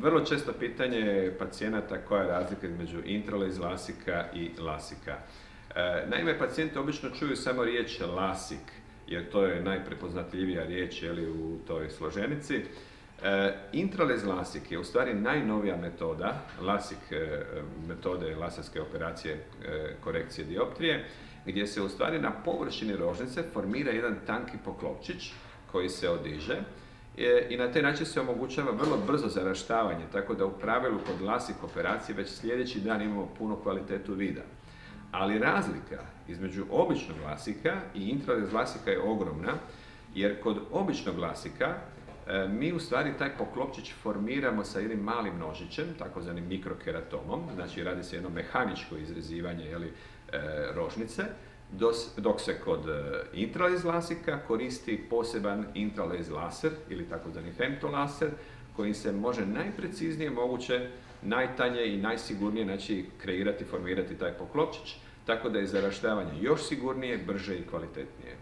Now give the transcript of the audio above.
Vrlo često pitanje pacijenata koja je razlika između intralez lasika i lasika. Naime, pacijenti obično čuju samo riječ lasik, jer to je najprepoznatljivija riječ u toj složenici. Intralez lasik je u stvari najnovija metoda, lasik metode laserske operacije korekcije dioptrije, gdje se u stvari na površini rožnice formira jedan tanki poklopčić koji se odiže i na taj način se omogućava vrlo brzo zaraštavanje, tako da u pravilu kod lasik operacije već sljedeći dan imamo punu kvalitetu vida. Ali razlika između običnog lasika i intralez lasika je ogromna, jer kod običnog lasika mi u stvari taj poklopčić formiramo sa jednim malim nožićem, takozvanim mikrokeratomom, znači radi se jedno mehaničko izrezivanje rožnice, dok se kod intralez lasika koristi poseban intralez laser ili takozvani femtolaser, koji se može najpreciznije moguće, najtanje i najsigurnije kreirati, formirati taj poklopčić, tako da je zaraštavanje još sigurnije, brže i kvalitetnije.